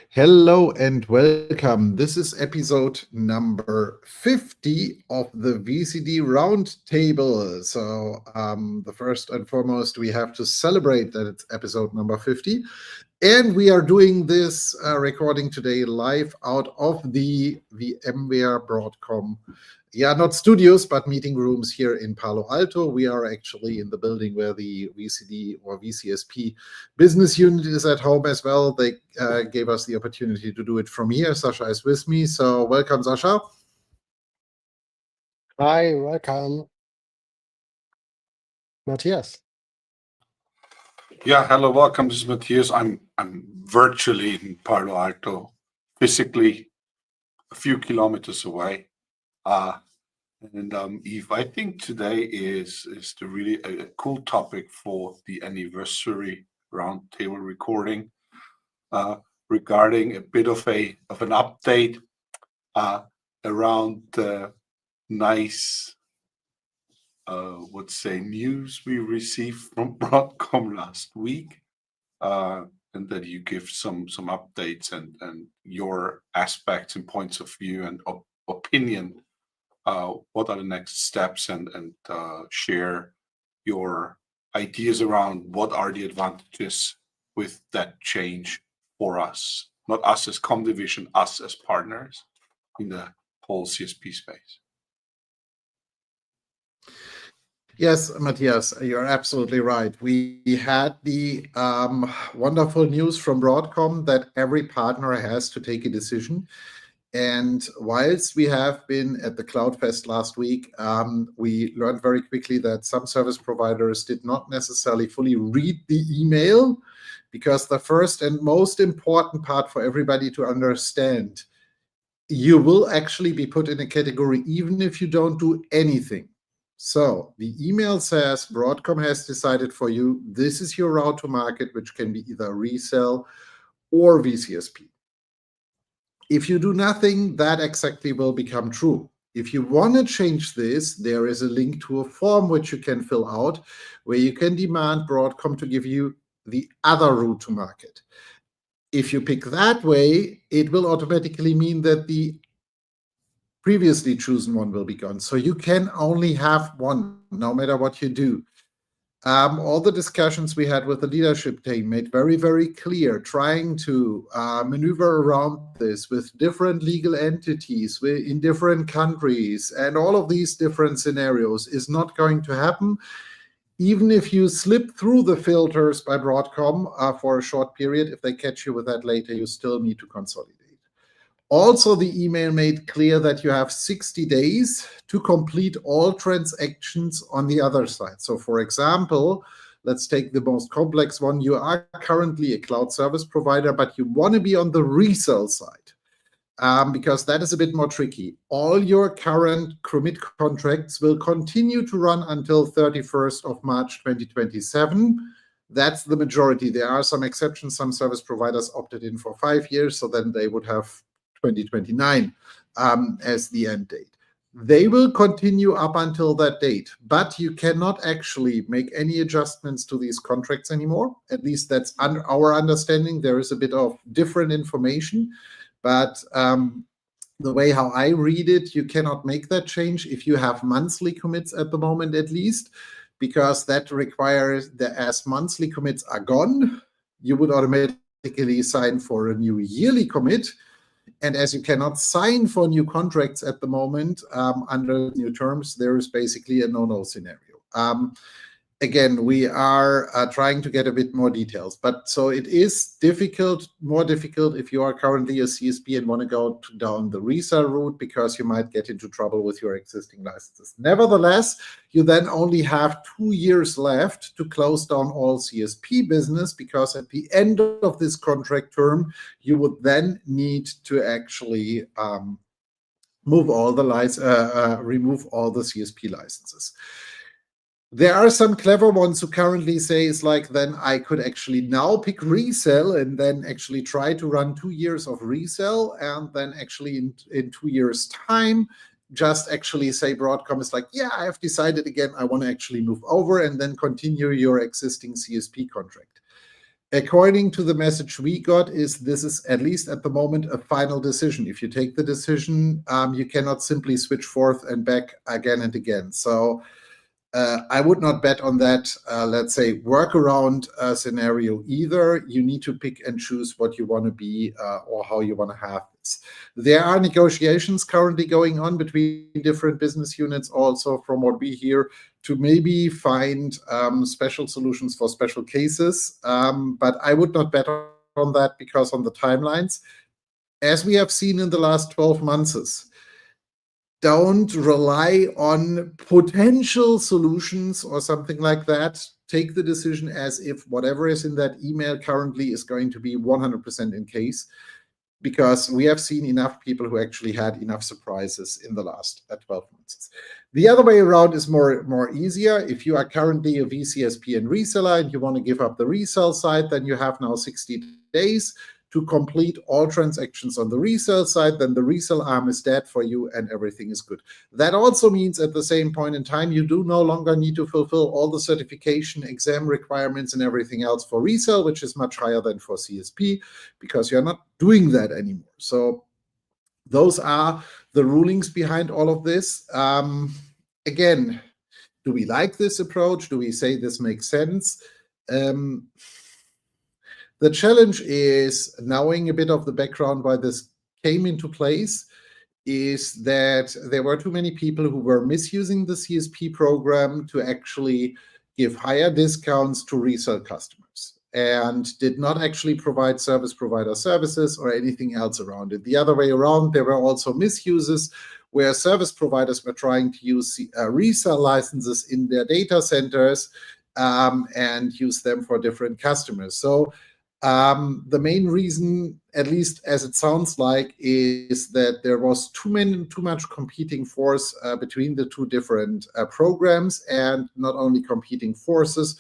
Hello and welcome. This is episode number 50 of the VCD Roundtable. The first and foremost, we have to celebrate that it's episode number 50. And we are doing this recording today live out of the VMware Broadcom, not studios, but meeting rooms here in Palo Alto. We are actually in the building where the VCD or VCSP business unit is at home as well. They gave us the opportunity to do it from here. Sasha is with me. So welcome, Sasha. Hi, welcome. Matthias. Yeah, hello, welcome. This is Matthias. I'm virtually in Palo Alto, physically a few kilometers away. Eve, I think today is really a cool topic for the anniversary roundtable recording regarding a bit of an update around the nice news we received from Broadcom last week, and that you give some updates and your aspects and points of view and opinion. What are the next steps, and share your ideas around what are the advantages with that change for us, not us as ComDivision, us as partners in the whole CSP space. Yes, Matthias, you're absolutely right. We had the wonderful news from Broadcom that every partner has to take a decision. And whilst we have been at the CloudFest last week, we learned very quickly that some service providers did not necessarily fully read the email, because the first and most important part for everybody to understand, you will actually be put in a category even if you don't do anything. So the email says Broadcom has decided for you, this is your route to market, which can be either resell or VCSP. If you do nothing, that exactly will become true. If you want to change this, there is a link to a form which you can fill out where you can demand Broadcom to give you the other route to market. If you pick that way, it will automatically mean that the previously chosen one will be gone. So you can only have one, no matter what you do. All the discussions we had with the leadership team made very, very clear, trying to maneuver around this with different legal entities in different countries, and all of these different scenarios is not going to happen. Even if you slip through the filters by Broadcom for a short period, if they catch you with that later, you still need to consolidate. Also, the email made clear that you have 60 days to complete all transactions on the other side. So, for example, let's take the most complex one. You are currently a cloud service provider, but you want to be on the resell side, because that is a bit more tricky. All your current commit contracts will continue to run until 31st of March 2027. That's the majority. There are some exceptions. Some service providers opted in for 5 years, so then they would have 2029 as the end date. They will continue up until that date, but you cannot actually make any adjustments to these contracts anymore. At least that's our understanding. There is a bit of different information, but the way how I read it, you cannot make that change if you have monthly commits at the moment, at least, because that requires that as monthly commits are gone, you would automatically sign for a new yearly commit. And as you cannot sign for new contracts at the moment under new terms, there is basically a no-no scenario. Again, we are trying to get a bit more details, but so it is more difficult if you are currently a CSP and want to go down the resell route, because you might get into trouble with your existing licenses. Nevertheless, you then only have 2 years left to close down all CSP business, because at the end of this contract term, you would then need to actually remove all the CSP licenses. There are some clever ones who currently say it's like, then I could actually now pick resell and then actually try to run 2 years of resell, and then actually in 2 years' time, just actually say Broadcom is like, yeah, I have decided again, I want to actually move over, and then continue your existing CSP contract. according to the message we got, this is at least at the moment a final decision. If you take the decision, you cannot simply switch forth and back again and again. So I would not bet on that, let's say, workaround scenario either. You need to pick and choose what you want to be or how you want to have this. There are negotiations currently going on between different business units also, from what we hear, to maybe find special solutions for special cases. But I would not bet on that, because on the timelines, as we have seen in the last 12 months, don't rely on potential solutions or something like that. Take the decision as if whatever is in that email currently is going to be 100% in case, because we have seen enough people who actually had enough surprises in the last 12 months. The other way around is more easier. If you are currently a VCSP and reseller and you want to give up the resell side, then you have now 60 days to complete all transactions on the resale side. Then the resale arm is dead for you and everything is good. That also means at the same point in time, you do no longer need to fulfill all the certification exam requirements and everything else for resale, which is much higher than for CSP, because you're not doing that anymore. So those are the rulings behind all of this. Again, do we like this approach? Do we say this makes sense? The challenge is, knowing a bit of the background why this came into place, is that there were too many people who were misusing the CSP program to actually give higher discounts to resale customers, and did not actually provide service provider services or anything else around it. The other way around, there were also misuses where service providers were trying to use resale licenses in their data centers and use them for different customers. So the main reason, at least as it sounds like, is that there was too much competing force between the two different programs, and not only competing forces,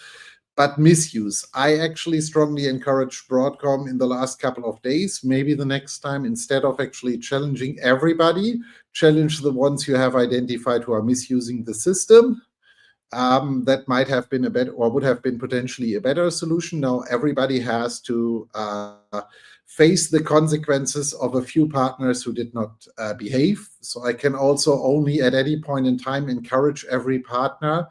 but misuse. I actually strongly encourage Broadcom in the last couple of days, maybe the next time, instead of actually challenging everybody, challenge the ones you have identified who are misusing the system. That might have been a better, or would have been potentially a better solution. Now everybody has to face the consequences of a few partners who did not behave. So I can also only at any point in time encourage every partner.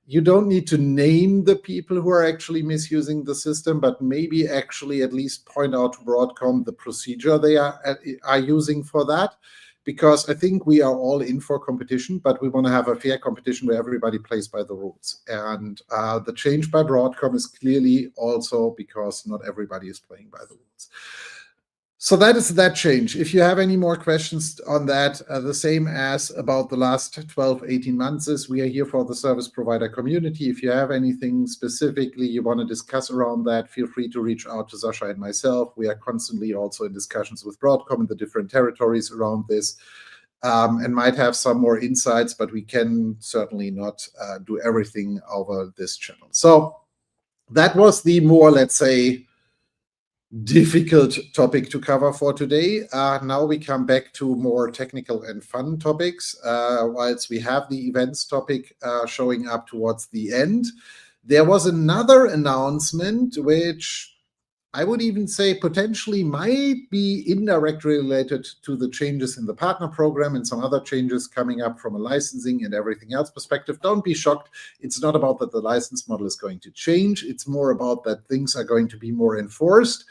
You don't need to name the people who are actually misusing the system, but maybe actually at least point out to Broadcom the procedure they are using for that. Because I think we are all in for competition, but we want to have a fair competition where everybody plays by the rules. And the change by Broadcom is clearly also because not everybody is playing by the rules. So that is that change. If you have any more questions on that, the same as about the last 12, 18 months, we are here for the service provider community. If you have anything specifically you want to discuss around that, feel free to reach out to Sasha and myself. We are constantly also in discussions with Broadcom in the different territories around this, and might have some more insights, but we can certainly not do everything over this channel. So that was the more, let's say, difficult topic to cover for today. Now we come back to more technical and fun topics. Whilst we have the events topic showing up towards the end, there was another announcement which I would even say potentially might be indirectly related to the changes in the partner program and some other changes coming up from a licensing and everything else perspective. Don't be shocked. It's not about that the license model is going to change. It's more about that things are going to be more enforced.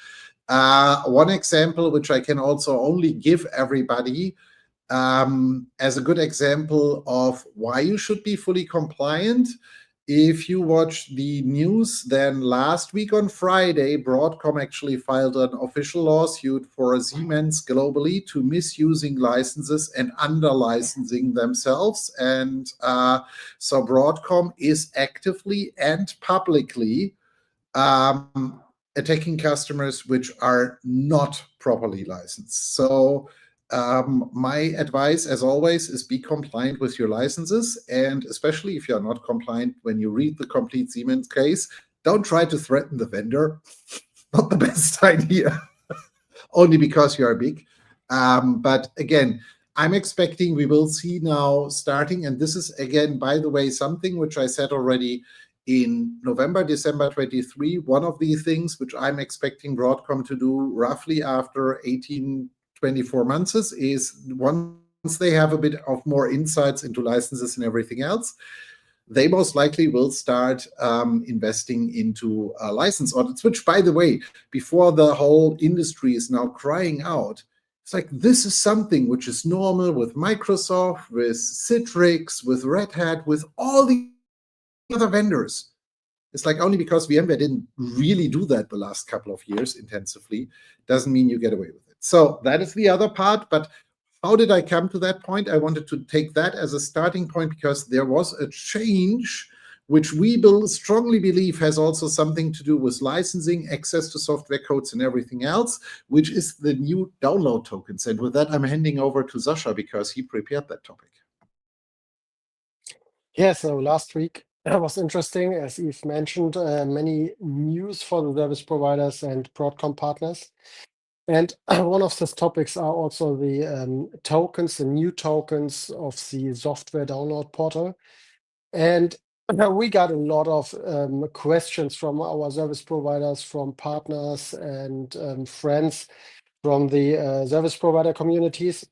One example, which I can also only give everybody as a good example of why you should be fully compliant. If you watch the news, then last week on Friday, Broadcom actually filed an official lawsuit for Siemens globally to misusing licenses and under-licensing themselves. And so Broadcom is actively and publicly attacking customers which are not properly licensed. So my advice, as always, is be compliant with your licenses. And especially if you're not compliant, when you read the complete Siemens case, don't try to threaten the vendor. Not the best idea, only because you are big. But again, I'm expecting we will see now starting, and this is, again, by the way, something which I said already in November, December 23, one of the things which I'm expecting Broadcom to do roughly after 18, 24 months is once they have a bit of more insights into licenses and everything else, they most likely will start investing into license audits, which, by the way, before the whole industry is now crying out, it's like this is something which is normal with Microsoft, with Citrix, with Red Hat, with all the other vendors. It's like only because VMware didn't really do that the last couple of years intensively doesn't mean you get away with it. So that is the other part. But how did I come to that point? I wanted to take that as a starting point because there was a change which we strongly believe has also something to do with licensing, access to software codes, and everything else, which is the new download tokens. And with that, I'm handing over to Sascha because he prepared that topic. Yeah, so last week was interesting, as Yves mentioned, many news for the service providers and Broadcom partners. And one of these topics are also the tokens, the new tokens of the software download portal. And we got a lot of questions from our service providers, from partners and friends from the service provider communities.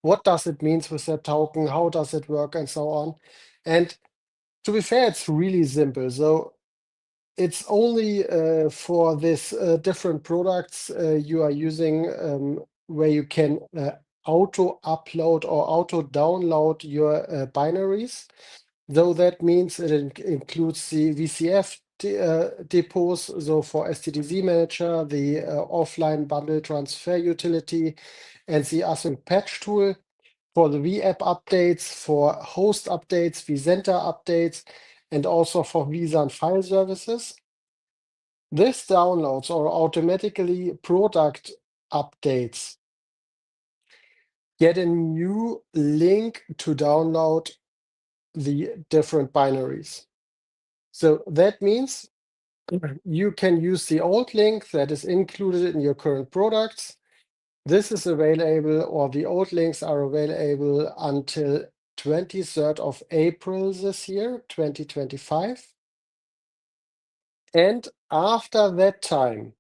What does it mean with that token? How does it work? And so on. And to be fair, it's really simple. So it's only for this different products you are using where you can auto upload or auto download your binaries. Though that means it includes the VCF depots. So for STDZ Manager, the offline bundle transfer utility, and the async patch tool for the vApp updates, for host updates, vCenter updates, and also for visa and file services. This downloads or automatically product updates get a new link to download the different binaries. So that means you can use the old link that is included in your current products. This is available, or the old links are available until 23rd of April this year, 2025. And after that time,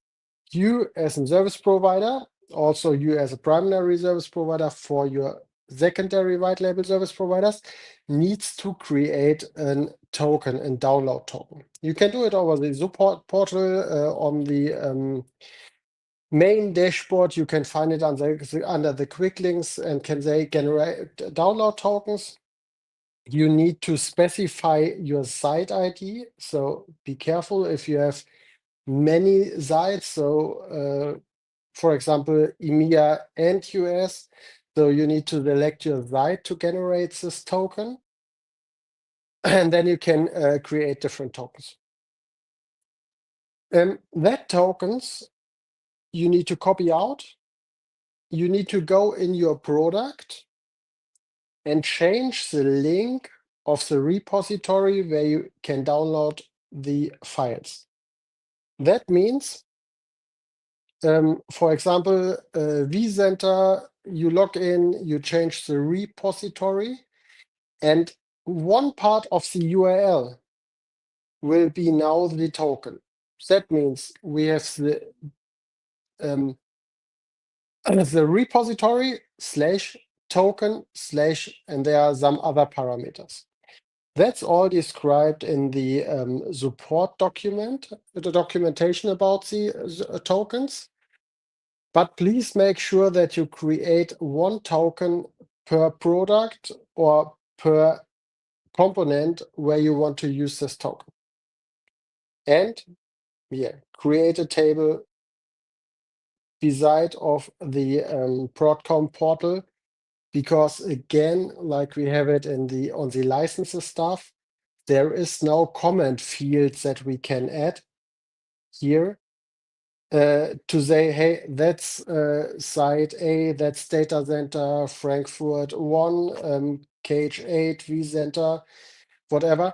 you as a service provider, also you as a primary service provider for your secondary white label service providers, needs to create a token, a download token. You can do it over the support portal on the main dashboard. You can find it under the quick links and can say generate download tokens. You need to specify your site ID. So be careful if you have many sites. So for example, EMEA and US. So you need to select your site to generate this token. And then you can create different tokens. That tokens you need to copy out. You need to go in your product and change the link of the repository where you can download the files. That means, for example, vCenter, you log in, you change the repository, and one part of the URL will be now the token. That means we have the repository / token / and there are some other parameters. That's all described in the support document, the documentation about the tokens. But please make sure that you create one token per product or per component where you want to use this token. And yeah, create a table beside of the Broadcom portal, because again, like we have it in the on the licenses stuff, there is no comment fields that we can add here to say, hey, that's site A, that's data center Frankfurt 1, KH8, vCenter, whatever.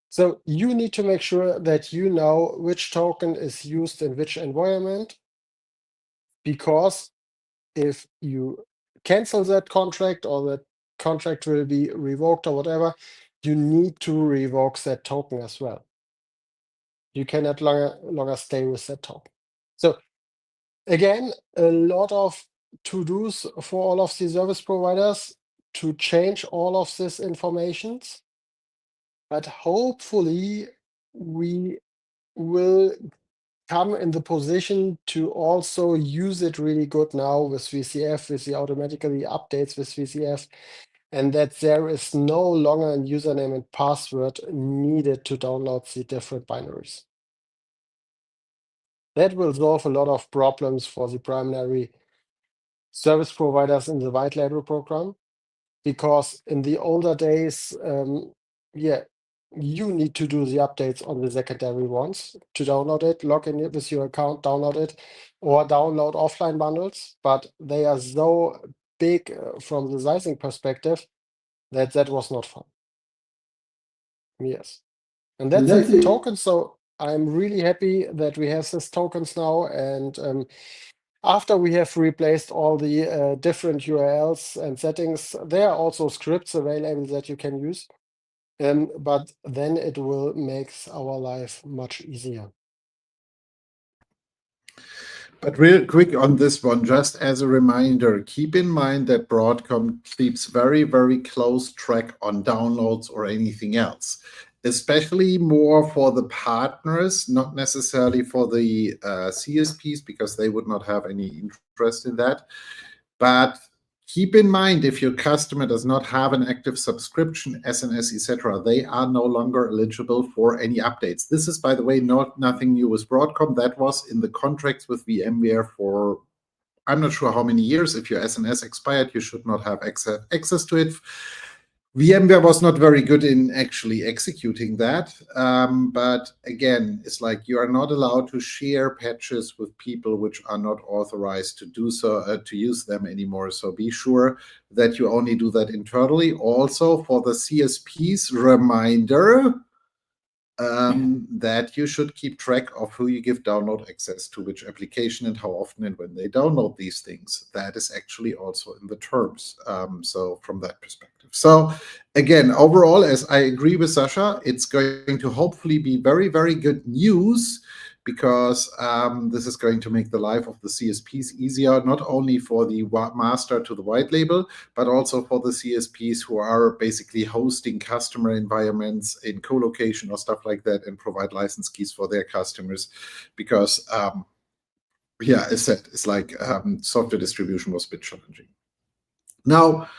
So you need to make sure that you know which token is used in which environment, because if you cancel that contract or that contract will be revoked or whatever, you need to revoke that token as well. you cannot longer stay with that token. So again, a lot of to-dos for all of the service providers to change all of this information. But hopefully we will come in the position to also use it really good now with VCF, with the automatically updates with VCF, and that there is no longer a username and password needed to download the different binaries. That will solve a lot of problems for the primary service providers in the white label program, because in the older days, you need to do the updates on the secondary ones to download it, log in with your account, download it, or download offline bundles. But they are so big from the sizing perspective that was not fun. Yes. And that's a token. So I'm really happy that we have these tokens now. And after we have replaced all the different URLs and settings, there are also scripts available that you can use. But then it will make our life much easier. But real quick on this one, just as a reminder, keep in mind that Broadcom keeps very, very close track on downloads or anything else, especially more for the partners, not necessarily for the CSPs, because they would not have any interest in that. But keep in mind, if your customer does not have an active subscription, SNS, etc., they are no longer eligible for any updates. This is, by the way, nothing new with Broadcom. That was in the contracts with VMware for, I'm not sure how many years. If your SNS expired, you should not have access to it. VMware was not very good in actually executing that. But again, it's like you are not allowed to share patches with people which are not authorized to do so, to use them anymore. So be sure that you only do that internally. Also for the CSPs, reminder that you should keep track of who you give download access to which application and how often and when they download these things. That is actually also in the terms. So from that perspective. So again, overall, as I agree with Sasha, it's going to hopefully be very, very good news, because this is going to make the life of the CSPs easier, not only for the master to the white label, but also for the CSPs who are basically hosting customer environments in co-location or stuff like that and provide license keys for their customers. Because, as said, it's like software distribution was a bit challenging. Now,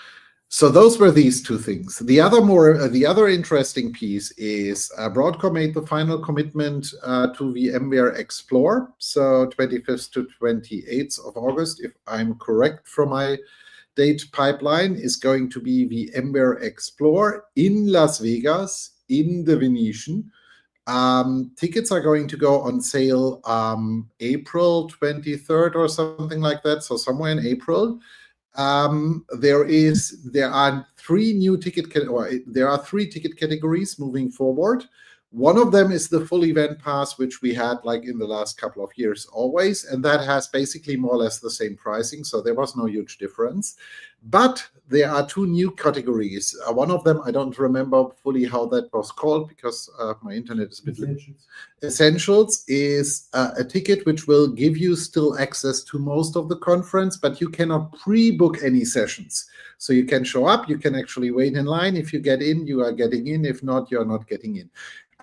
so those were these two things. The other interesting piece is Broadcom made the final commitment to VMware Explore. So 25th to 28th of August, if I'm correct from my date pipeline, is going to be VMware Explore in Las Vegas, in the Venetian. Tickets are going to go on sale April 23rd or something like that. So somewhere in April. There are three ticket categories moving forward. One of them is the full event pass, which we had like in the last couple of years always, and that has basically more or less the same pricing, so there was no huge difference. But there are two new categories. One of them, I don't remember fully how that was called because my internet is a bit limited. Essentials is a ticket which will give you still access to most of the conference, but you cannot pre-book any sessions. So you can show up, you can actually wait in line. If you get in, you are getting in. If not, you're not getting in.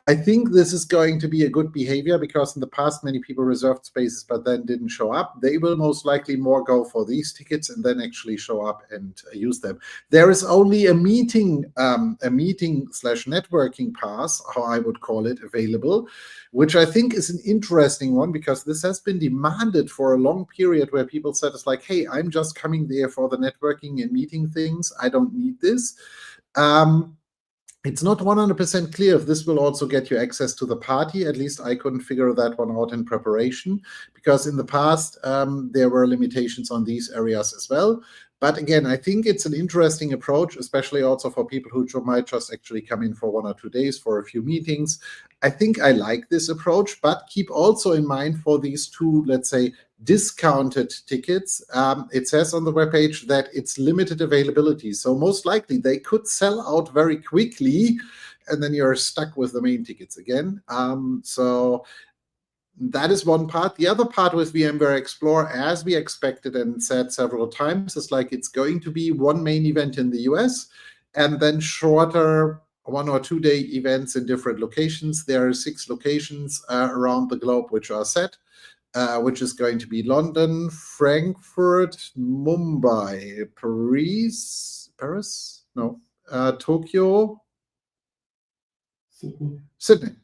I think this is going to be a good behavior, because in the past many people reserved spaces but then didn't show up. They will most likely more go for these tickets and then actually show up and use them. There is only a meeting / networking pass, how I would call it, available, which I think is an interesting one, because this has been demanded for a long period, where people said it's like, hey, I'm just coming there for the networking and meeting things. I don't need this. It's not 100% clear if this will also get you access to the party. At least I couldn't figure that one out in preparation, because in the past there were limitations on these areas as well. But again, I think it's an interesting approach, especially also for people who might just actually come in for 1 or 2 days for a few meetings. I think I like this approach, but keep also in mind for these two, let's say, discounted tickets, it says on the webpage that it's limited availability. So most likely they could sell out very quickly, and then you're stuck with the main tickets again. So that is one part. The other part with VMware Explore, as we expected and said several times, is like it's going to be one main event in the US and then shorter 1 or 2 day events in different locations. There are 6 locations around the globe which are set, which is going to be London, Frankfurt, Mumbai, Tokyo, Sydney.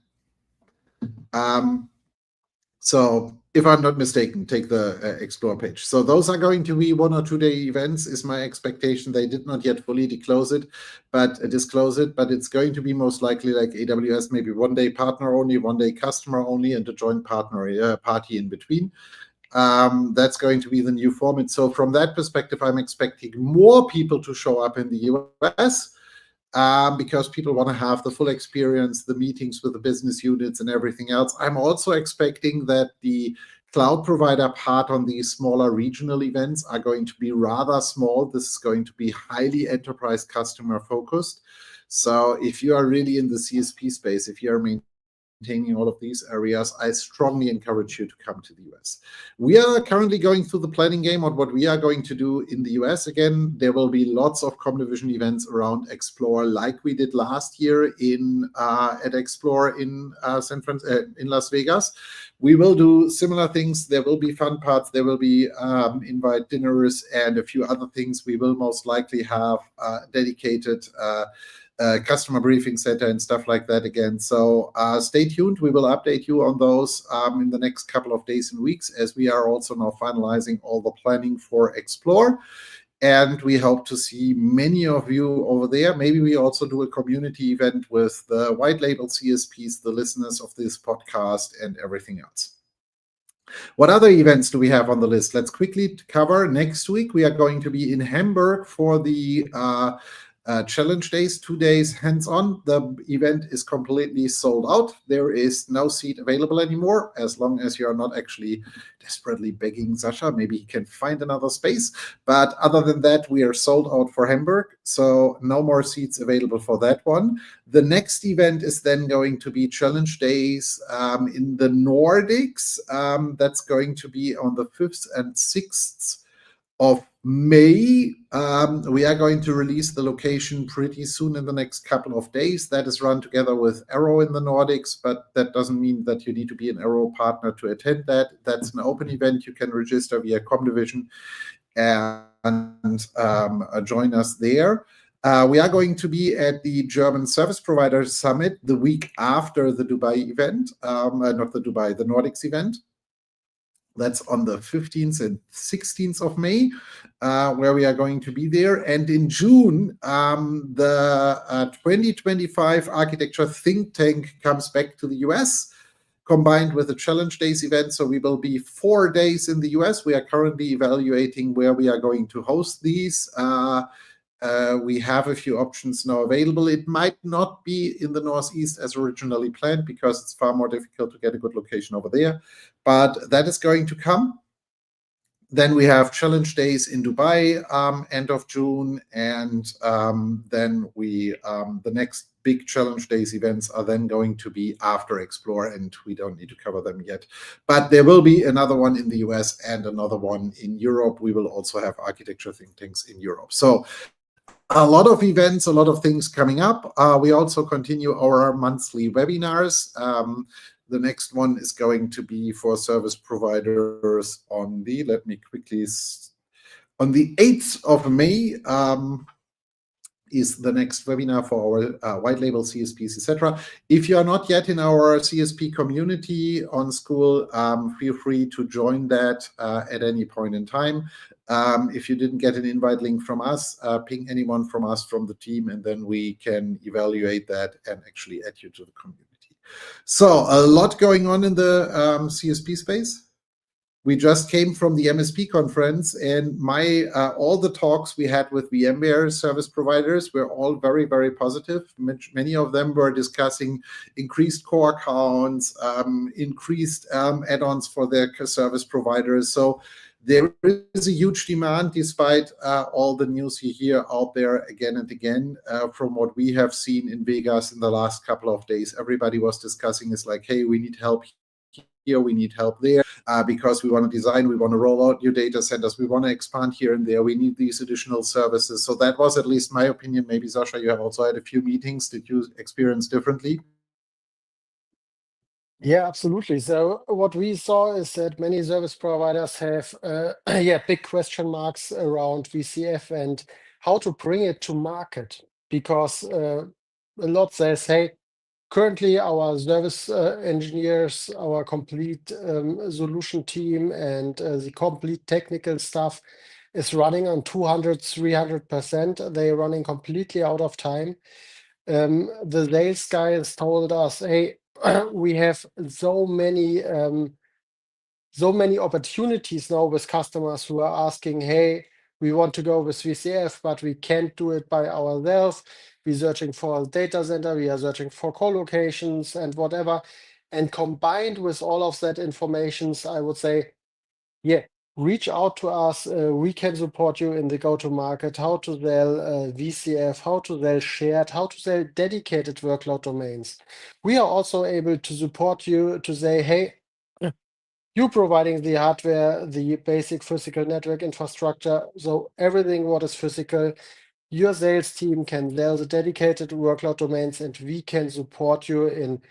So if I'm not mistaken, take the Explore page. So those are going to be 1 or 2 day events is my expectation. They did not yet fully disclose it, but it's going to be most likely like AWS, maybe 1 day partner only, 1 day customer only, and a joint partner party in between. That's going to be the new format. So from that perspective, I'm expecting more people to show up in the US. Because people want to have the full experience, the meetings with the business units and everything else. I'm also expecting that the cloud provider part on these smaller regional events are going to be rather small. This is going to be highly enterprise customer focused. So if you are really in the CSP space, if you are maintaining all of these areas, I strongly encourage you to come to the US. We are currently going through the planning game on what we are going to do in the US. Again, there will be lots of ComDivision events around Explore, like we did last year at Explore in Las Vegas. We will do similar things. There will be fun parts. There will be invite dinners and a few other things. We will most likely have dedicated customer briefing center and stuff like that again. So stay tuned. We will update you on those in the next couple of days and weeks, as we are also now finalizing all the planning for Explore. And we hope to see many of you over there. Maybe we also do a community event with the white label CSPs, the listeners of this podcast, and everything else. What other events do we have on the list? Let's quickly cover. Next week, we are going to be in Hamburg for the challenge days, 2 days hands-on. The event is completely sold out. There is no seat available anymore, as long as you're not actually desperately begging Sasha. Maybe he can find another space. But other than that, we are sold out for Hamburg. So no more seats available for that one. The next event is then going to be challenge days in the Nordics. That's going to be on the 5th and 6th of May. We are going to release the location pretty soon in the next couple of days. That is run together with Arrow in the Nordics, but that doesn't mean that you need to be an Arrow partner to attend that. That's an open event. You can register via ComDivision and join us there. We are going to be at the German Service Provider Summit the week after the Dubai event, the Nordics event. That's on the 15th and 16th of May, where we are going to be there. And in June, the 2025 Architecture Think Tank comes back to the US, combined with the Challenge Days event. So we will be 4 days in the US. We are currently evaluating where we are going to host these. We have a few options now available. It might not be in the Northeast as originally planned, because it's far more difficult to get a good location over there, but that is going to come. Then we have Challenge Days in Dubai, end of June, and then the next big Challenge Days events are then going to be after Explore, and we don't need to cover them yet. But there will be another one in the US and another one in Europe. We will also have architecture think tanks in Europe. So a lot of events, a lot of things coming up. We also continue our monthly webinars. The next one is going to be for service providers on the, on the 8th of May. Is the next webinar for our white label CSPs, etc. If you are not yet in our CSP community on School, feel free to join that at any point in time. If you didn't get an invite link from us, ping anyone from us from the team, and then we can evaluate that and actually add you to the community. So a lot going on in the CSP space. we just came from the MSP conference, and all the talks we had with VMware service providers were all very, very positive. Many of them were discussing increased core counts, increased add-ons for their service providers. So there is a huge demand, despite all the news you hear out there again and again. From what we have seen in Vegas in the last couple of days, everybody was discussing is like, hey, we need help here, we need help there, because we want to design, we want to roll out new data centers, we want to expand here and there, we need these additional services. So that was at least my opinion. Maybe, Sasha, you have also had a few meetings. Did you experience differently? Yeah, absolutely. So what we saw is that many service providers have big question marks around VCF and how to bring it to market, because a lot says, hey, currently our service engineers, our complete solution team, and the complete technical stuff is running on 200, 300%. They're running completely out of time. The sales guys told us, hey, we have so many opportunities now with customers who are asking, hey, we want to go with VCF, but we can't do it by ourselves. We're searching for a data center, we are searching for co-locations and whatever. And combined with all of that information, I would say, yeah, reach out to us. We can support you in the go-to-market, how to sell VCF, how to sell shared, how to sell dedicated workload domains. We are also able to support you to say, hey, you providing the hardware, the basic physical network infrastructure, so everything what is physical, your sales team can sell the dedicated workload domains, and we can support you in,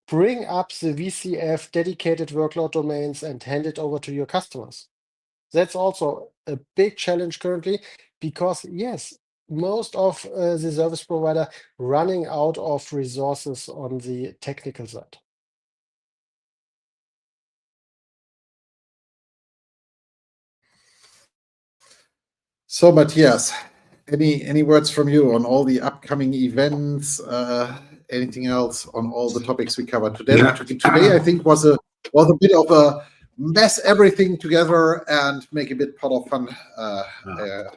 bring up the VCF dedicated workload domains and hand it over to your customers. That's also a big challenge currently, because yes, most of the service provider running out of resources on the technical side. So, Matthias, any words from you on all the upcoming events? Anything else on all the topics we covered today? Yeah. Today, I think, was a bit of a mess everything together and make a bit pot of fun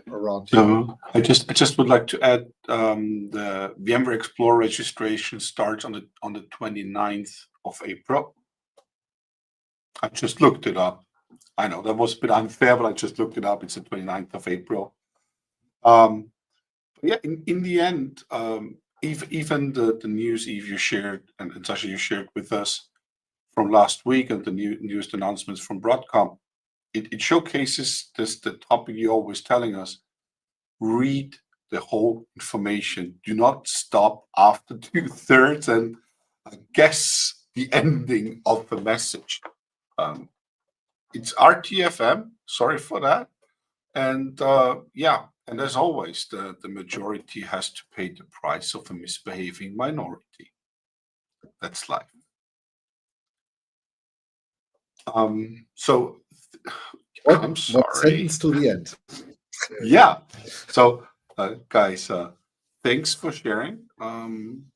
around here. I just would like to add, the VMware Explore registration starts on the 29th of April. I just looked it up. I know that was a bit unfair, but I just looked it up. It's the 29th of April. Yeah, in the end, even the news Eve you shared and Sasha you shared with us from last week, and the newest announcements from Broadcom, it showcases the topic you're always telling us: read the whole information. Do not stop after 2/3 and guess the ending of the message. It's RTFM. Sorry for that. And and as always, the majority has to pay the price of a misbehaving minority. That's life. So I'm sorry. What sentence to the end? Yeah. So, guys, thanks for sharing. I'm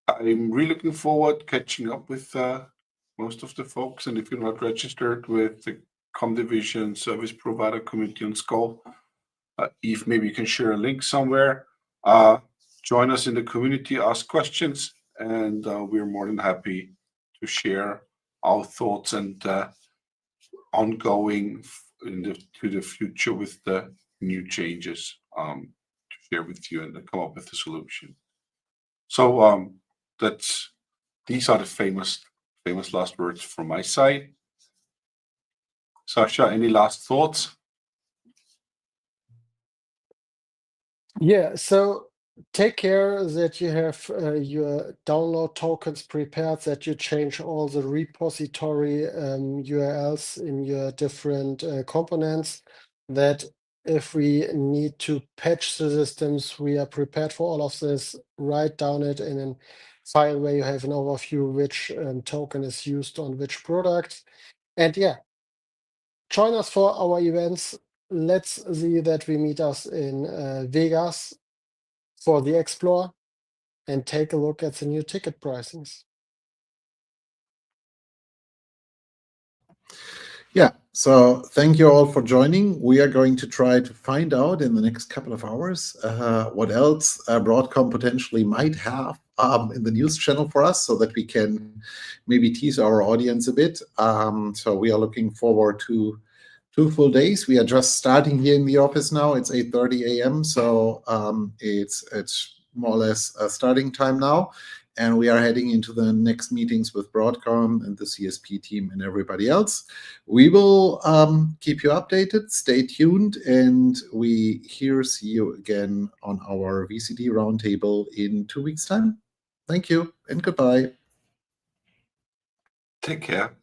really looking forward catching up with most of the folks. And if you're not registered with the ComDivision service provider community on Skull, Eve, maybe you can share a link somewhere. Join us in the community, ask questions, and we're more than happy to share our thoughts and ongoing to the future with the new changes to share with you and come up with a solution. So these are the famous last words from my side. Sasha, any last thoughts? Yeah, so take care that you have your download tokens prepared, that you change all the repository URLs in your different components, that if we need to patch the systems, we are prepared for all of this. Write down it in a file where you have an overview which token is used on which product. And join us for our events. Let's see that we meet us in Vegas for the Explore, and take a look at the new ticket pricings. Yeah, so thank you all for joining. We are going to try to find out in the next couple of hours what else Broadcom potentially might have in the news channel for us, so that we can maybe tease our audience a bit. So we are looking forward to 2 full days. We are just starting here in the office now. It's 8:30 a.m., so it's more or less starting time now. And we are heading into the next meetings with Broadcom and the CSP team and everybody else. We will keep you updated. Stay tuned, and we see you again on our VCD Roundtable in 2 weeks' time. Thank you and goodbye. Take care.